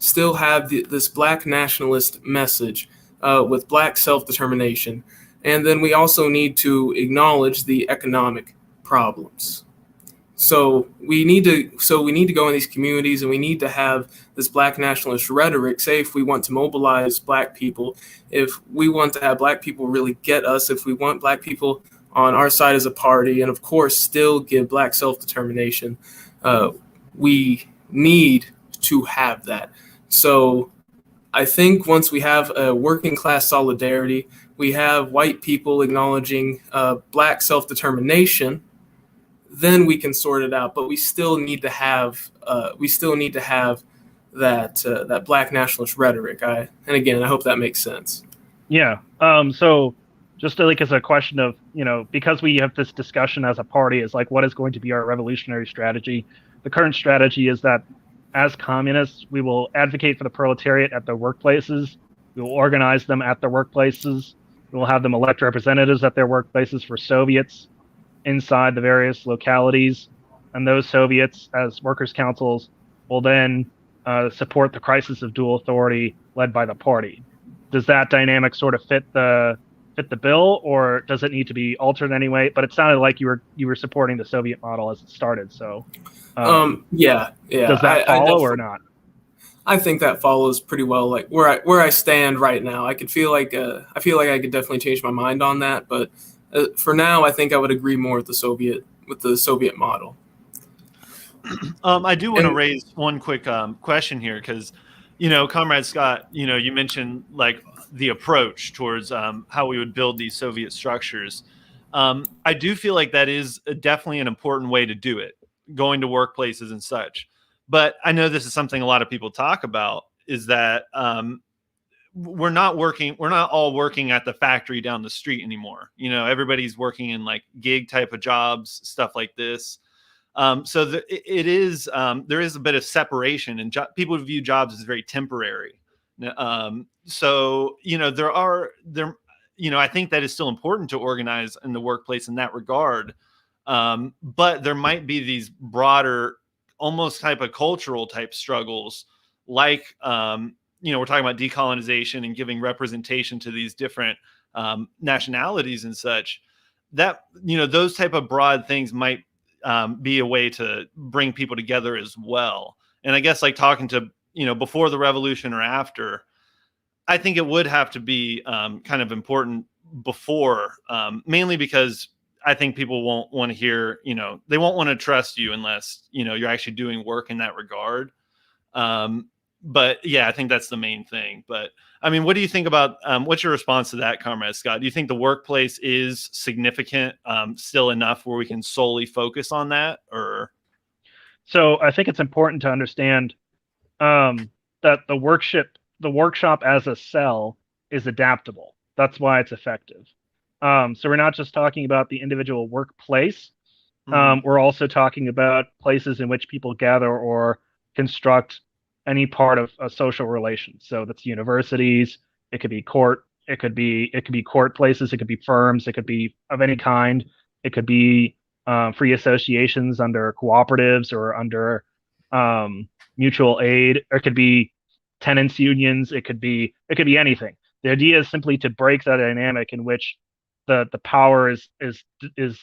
still have this Black nationalist message with Black self-determination, and then we also need to acknowledge the economic problems. So we need to go in these communities, and we need to have this Black nationalist rhetoric. Say, if we want to mobilize Black people, if we want to have Black people really get us, if we want Black people on our side as a party, and of course still give Black self-determination, we need to have that. So I think once we have a working class solidarity, we have white people acknowledging Black self-determination, then we can sort it out. But we still need to have that black nationalist rhetoric. And again, I hope that makes sense. Yeah. So just like as a question of, because we have this discussion as a party is like, what is going to be our revolutionary strategy? The current strategy is that as communists, we will advocate for the proletariat at their workplaces. We will organize them at their workplaces. We will have them elect representatives at their workplaces for Soviets inside the various localities. And those Soviets, as workers' councils, will then support the crisis of dual authority led by the party. Does that dynamic sort of fit the bill, or does it need to be altered anyway? But it sounded like you were supporting the Soviet model as it started. So, yeah. Does that follow or not? I think that follows pretty well. Like where I stand right now, I feel like I could definitely change my mind on that. But for now, I think I would agree more with the Soviet model. I do want to raise one quick question here, because, Comrade Scott, you mentioned like the approach towards how we would build these Soviet structures. I do feel like that is definitely an important way to do it, going to workplaces and such. But I know this is something a lot of people talk about, is that we're not all working at the factory down the street anymore. Everybody's working in like gig type of jobs, stuff like this. So there is a bit of separation, and people view jobs as very temporary. So I think that is still important to organize in the workplace in that regard. But there might be these broader, almost type of cultural type struggles, like we're talking about decolonization and giving representation to these different nationalities and such. That those type of broad things might be a way to bring people together as well. And I guess like talking to, before the revolution or after, I think it would have to be kind of important before, mainly because I think people won't want to hear, they won't want to trust you unless, you're actually doing work in that regard. But yeah, I think that's the main thing. But I mean, what do you think about, what's your response to that, Comrade Scott? Do you think the workplace is significant, still enough where we can solely focus on that, or? So I think it's important to understand that the workshop as a cell is adaptable. That's why it's effective. So we're not just talking about the individual workplace. We're also talking about places in which people gather or construct any part of a social relation. So that's universities. It could be court. It could be court places. It could be firms. It could be of any kind. It could be free associations under cooperatives or under mutual aid. Or it could be tenants unions. It could be anything. The idea is simply to break that dynamic in which the power is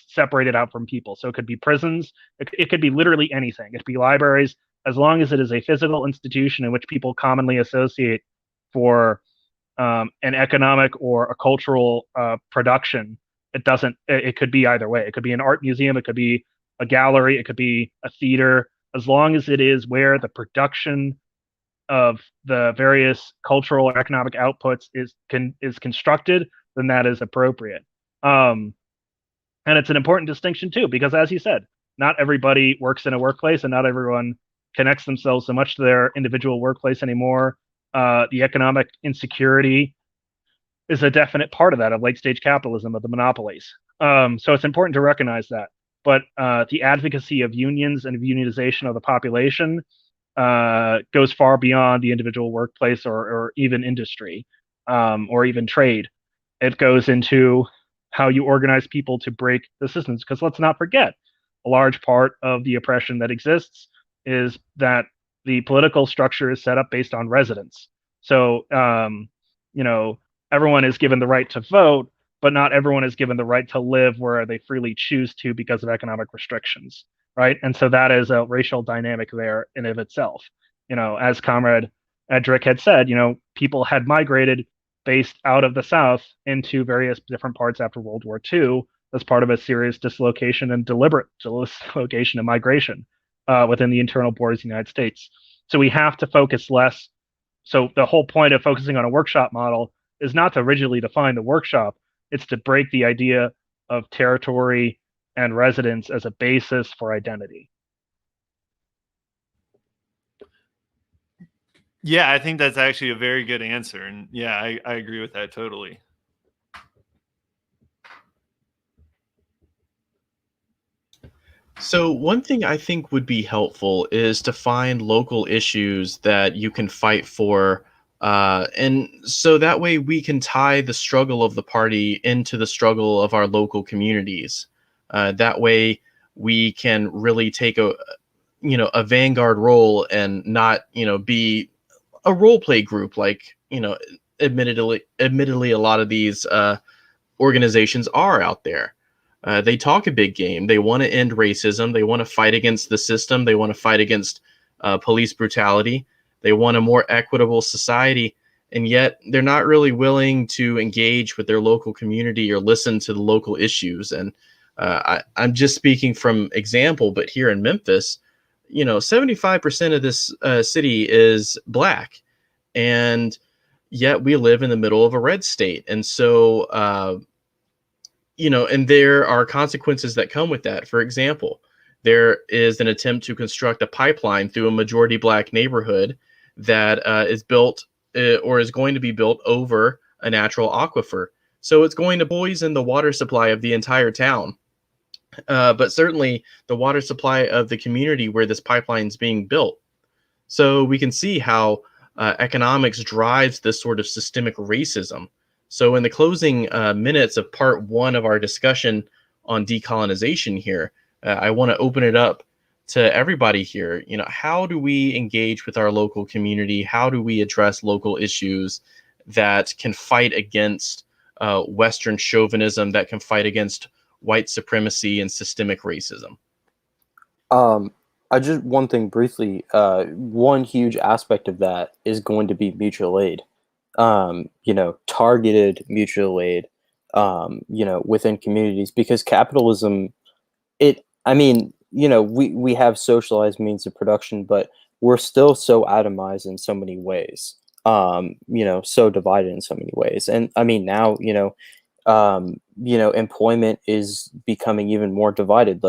separated out from people. So it could be prisons. It could be literally anything. It could be libraries. As long as it is a physical institution in which people commonly associate for an economic or a cultural production, it could be either way. It could be an art museum. It could be a gallery. It could be a theater. As long as it is where the production of the various cultural or economic outputs is constructed, then that is appropriate. And it's an important distinction too, because as you said, not everybody works in a workplace, and not everyone connects themselves so much to their individual workplace anymore. The economic insecurity is a definite part of that, of late stage capitalism, of the monopolies. So it's important to recognize that. But the advocacy of unions and of unionization of the population goes far beyond the individual workplace or even industry or even trade. It goes into how you organize people to break the systems. Because let's not forget, a large part of the oppression that exists is that the political structure is set up based on residence. So, everyone is given the right to vote, but not everyone is given the right to live where they freely choose to because of economic restrictions, right? And so that is a racial dynamic there in of itself. As Comrade Edric had said, people had migrated based out of the South into various different parts after World War II as part of a serious dislocation and deliberate dislocation and migration within the internal borders of the United States. So we have to focus less. So the whole point of focusing on a workshop model is not to rigidly define the workshop. It's to break the idea of territory and residence as a basis for identity. Yeah, I think that's actually a very good answer. And yeah, I agree with that totally. So, one thing I think would be helpful is to find local issues that you can fight for. And so that way we can tie the struggle of the party into the struggle of our local communities. That way we can really take a vanguard role and not, be a role play group like, admittedly, a lot of these organizations are out there. They talk a big game. They want to end racism. They want to fight against the system. They want to fight against police brutality. They want a more equitable society. And yet they're not really willing to engage with their local community or listen to the local issues. And I'm just speaking from example, but here in Memphis, 75% of this city is black. And yet we live in the middle of a red state. And so, and there are consequences that come with that. For example, there is an attempt to construct a pipeline through a majority black neighborhood that is built or is going to be built over a natural aquifer. So it's going to poison the water supply of the entire town. But certainly the water supply of the community where this pipeline is being built. So we can see how economics drives this sort of systemic racism. So in the closing minutes of part one of our discussion on decolonization here, I want to open it up to everybody here. How do we engage with our local community? How do we address local issues that can fight against Western chauvinism, that can fight against white supremacy and systemic racism? I just one thing briefly. One huge aspect of that is going to be mutual aid. Targeted mutual aid. Within communities, because capitalism, we have socialized means of production, but we're still so atomized in so many ways. So divided in so many ways, and now, employment is becoming even more divided.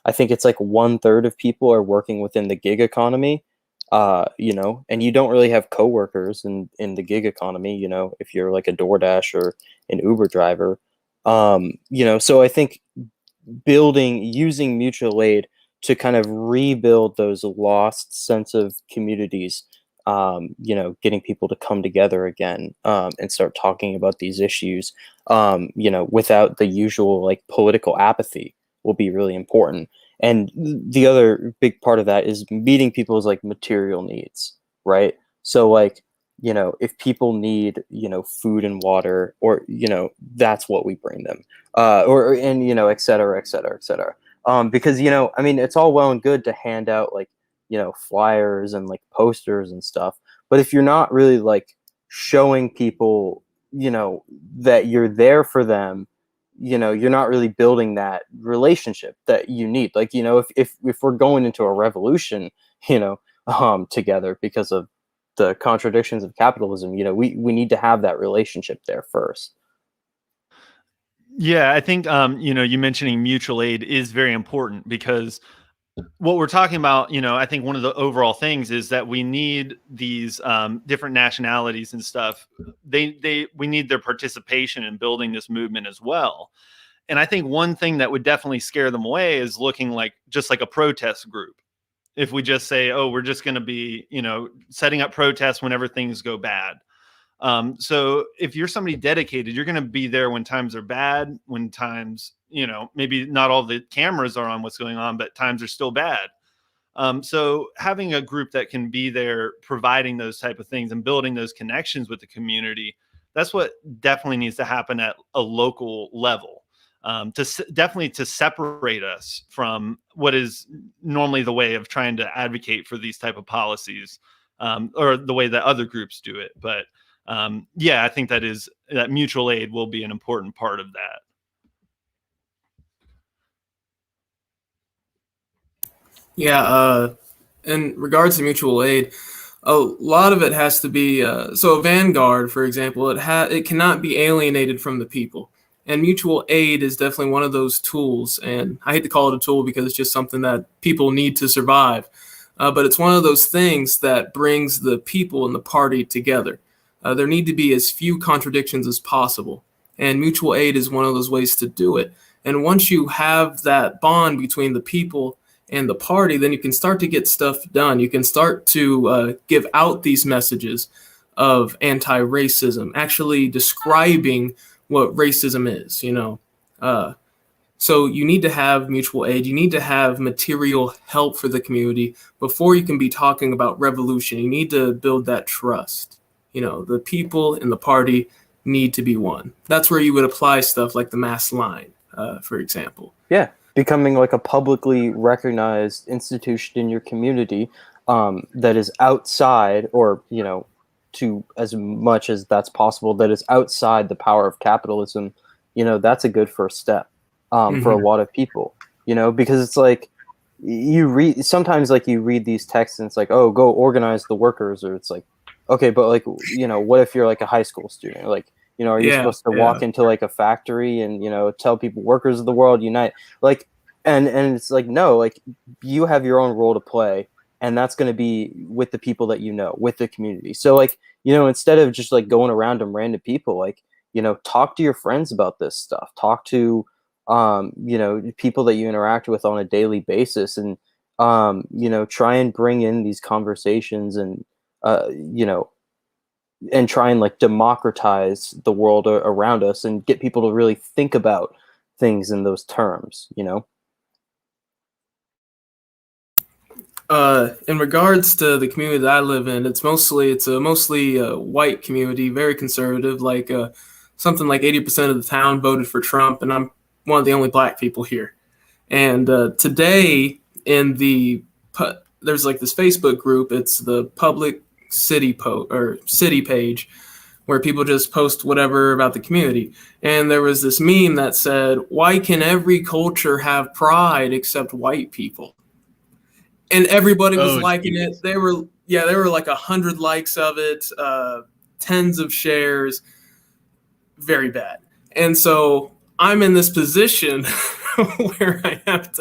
I think it's like 1/3 of people are working within the gig economy, and you don't really have coworkers in the gig economy, if you're like a DoorDash or an Uber driver. So I think using mutual aid to kind of rebuild those lost sense of communities, getting people to come together again, and start talking about these issues, without the usual like political apathy, will be really important. And the other big part of that is meeting people's like material needs, right? So like, if people need, food and water, or, that's what we bring them, et cetera, et cetera, et cetera. Because, it's all well and good to hand out like, flyers and like posters and stuff. But if you're not really like showing people, that you're there for them, you're not really building that relationship that you need. Like, if we're going into a revolution, together because of the contradictions of capitalism, we need to have that relationship there first. Yeah, I think you mentioning mutual aid is very important, because what we're talking about, I think one of the overall things is that we need these different nationalities and stuff. We need their participation in building this movement as well. And I think one thing that would definitely scare them away is looking like just like a protest group. If we just say, oh, we're just going to be, setting up protests whenever things go bad. So if you're somebody dedicated, you're going to be there when times are bad, when times, maybe not all the cameras are on what's going on, but times are still bad. So having a group that can be there, providing those type of things and building those connections with the community, that's what definitely needs to happen at a local level. Definitely to separate us from what is normally the way of trying to advocate for these type of policies, or the way that other groups do it. But I think that mutual aid will be an important part of that. Yeah, in regards to mutual aid, a lot of it has to be so a vanguard, for example, it cannot be alienated from the people, and mutual aid is definitely one of those tools. And I hate to call it a tool because it's just something that people need to survive. but it's one of those things that brings the people and the party together. There need to be as few contradictions as possible, and mutual aid is one of those ways to do it. And once you have that bond between the people and the party, then you can start to get stuff done. You can start to give out these messages of anti-racism, actually describing what racism is, you know. So you need to have mutual aid. You need to have material help for the community before you can be talking about revolution. You need to build that trust. You know, the people and the party need to be one. That's where you would apply stuff like the mass line, for example. Yeah, becoming like a publicly recognized institution in your community that is outside, or, you know, to as much as that's possible, that is outside the power of capitalism. You know, that's a good first step for a lot of people, you know, because it's like sometimes like you read these texts and it's like, oh, go organize the workers, or it's like, okay, but like, you know, what if you're like a high school student? Like, you know, are you supposed to walk into like a factory and, you know, tell people, workers of the world unite? Like, and it's like, no, like, you have your own role to play, and that's going to be with the people that you know, with the community. So like, you know, instead of just like going around to random people, like, you know, talk to your friends about this stuff. Talk to you know, people that you interact with on a daily basis, and you know, try and bring in these conversations, and you know, and try and like democratize the world around us, and get people to really think about things in those terms, you know. In regards to the community that I live in, it's a mostly white community, very conservative. Like something like 80% of the town voted for Trump, and I'm one of the only black people here. And today, there's like this Facebook group. It's the public city page, where people just post whatever about the community. And there was this meme that said, "Why can every culture have pride except white people?" And everybody was liking it. There were like 100 likes of it, tens of shares. Very bad. And so I'm in this position where I have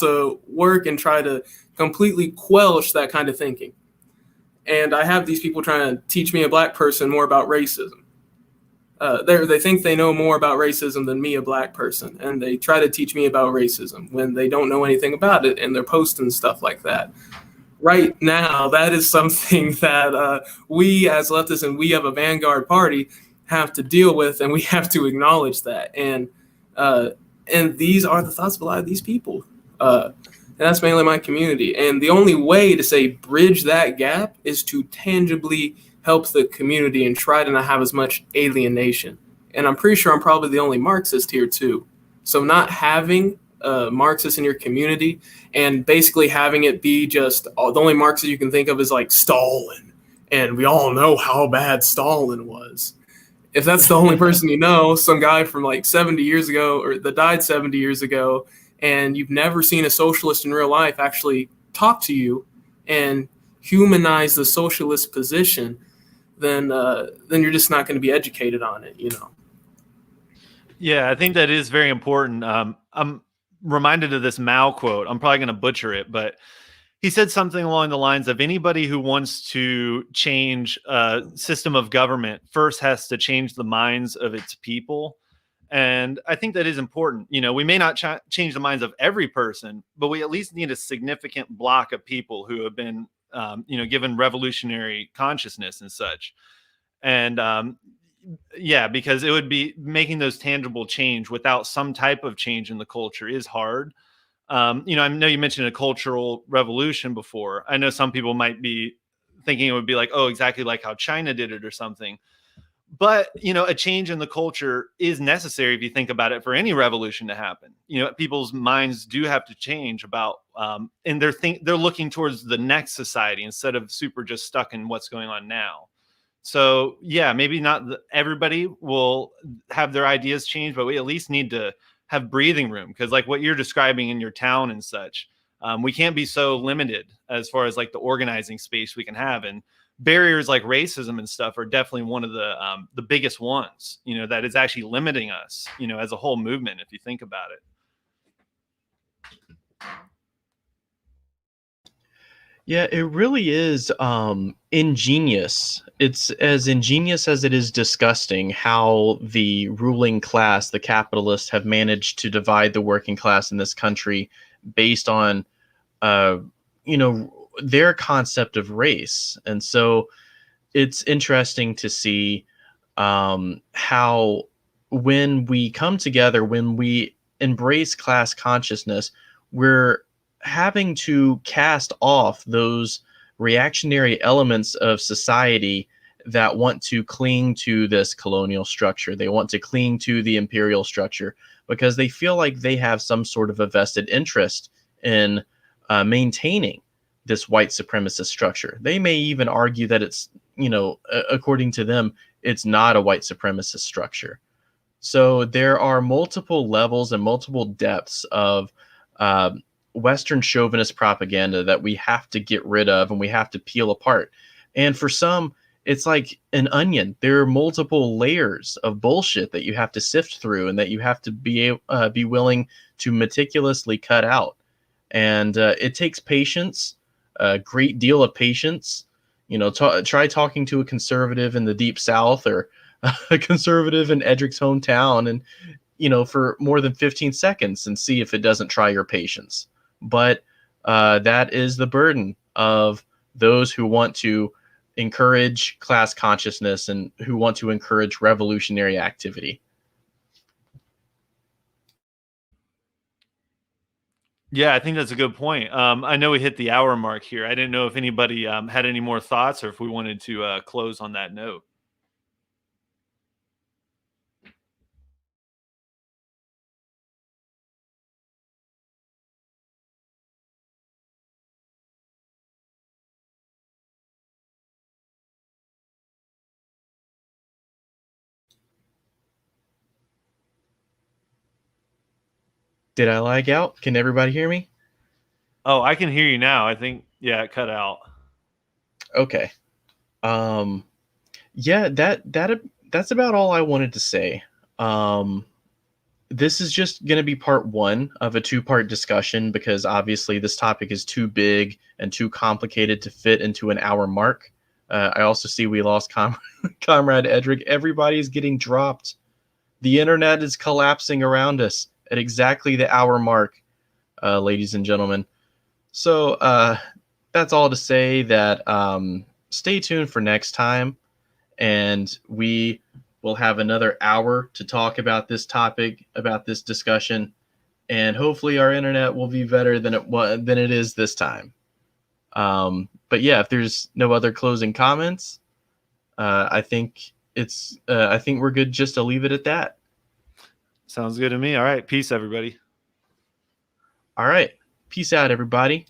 to work and try to completely quelch that kind of thinking. And I have these people trying to teach me, a black person, more about racism. They think they know more about racism than me, a black person, and they try to teach me about racism when they don't know anything about it, and they're posting stuff like that. Right now, that is something that we as leftists, and we have a vanguard party, have to deal with, and we have to acknowledge that. And these are the thoughts of a lot of these people. And that's mainly my community. And the only way to say bridge that gap is to tangibly help the community and try to not have as much alienation. And I'm pretty sure I'm probably the only Marxist here too. So not having Marxists in your community, and basically having it be just the only Marxist you can think of is like Stalin. And we all know how bad Stalin was. If that's the only person you know, some guy from like 70 years ago, or that died 70 years ago, and you've never seen a socialist in real life actually talk to you and humanize the socialist position, then you're just not going to be educated on it, you know. Yeah, I think that is very important. I'm reminded of this Mao quote. I'm probably going to butcher it, but he said something along the lines of, anybody who wants to change a system of government first has to change the minds of its people. And I think that is important. You know, we may not change the minds of every person, but we at least need a significant block of people who have been, you know, given revolutionary consciousness and such. And yeah, because it would be making those tangible change without some type of change in the culture is hard. You know, I know you mentioned a cultural revolution before. I know some people might be thinking it would be like, oh, exactly like how China did it or something. But, you know, a change in the culture is necessary if you think about it, for any revolution to happen. You know, people's minds do have to change about, and they're looking towards the next society instead of super just stuck in what's going on now. So, yeah, maybe not everybody will have their ideas change, but we at least need to have breathing room, because like what you're describing in your town and such, we can't be so limited as far as like the organizing space we can have. And barriers like racism and stuff are definitely one of the biggest ones, you know, that is actually limiting us, you know, as a whole movement, if you think about it. Yeah, it really is ingenious. It's as ingenious as it is disgusting how the ruling class, the capitalists, have managed to divide the working class in this country based on, uh, their concept of race. And so it's interesting to see how when we come together, when we embrace class consciousness, we're having to cast off those reactionary elements of society that want to cling to this colonial structure. They want to cling to the imperial structure because they feel like they have some sort of a vested interest in maintaining this white supremacist structure. They may even argue that it's, according to them, it's not a white supremacist structure. So there are multiple levels and multiple depths of uh, Western chauvinist propaganda that we have to get rid of and we have to peel apart. And for some, it's like an onion. There are multiple layers of bullshit that you have to sift through and that you have to be willing to meticulously cut out. And it takes patience, a great deal of patience. Try talking to a conservative in the deep South or a conservative in Edric's hometown, and for more than 15 seconds, and see if it doesn't try your patience. But that is the burden of those who want to encourage class consciousness and who want to encourage revolutionary activity. Yeah, I think that's a good point. I know we hit the hour mark here. I didn't know if anybody had any more thoughts or if we wanted to close on that note. Did I lag out? Can everybody hear me? Oh, I can hear you now. I think, yeah, it cut out. Okay. Yeah, that's about all I wanted to say. This is just going to be part one of a two-part discussion because obviously this topic is too big and too complicated to fit into an hour mark. I also see we lost Comrade Edric. Everybody's getting dropped. The internet is collapsing around us at exactly the hour mark, ladies and gentlemen. So that's all to say that stay tuned for next time, and we will have another hour to talk about this topic, about this discussion, and hopefully our internet will be better than it is this time. But yeah, if there's no other closing comments, I think we're good just to leave it at that. Sounds good to me. All right. Peace, everybody. All right. Peace out, everybody.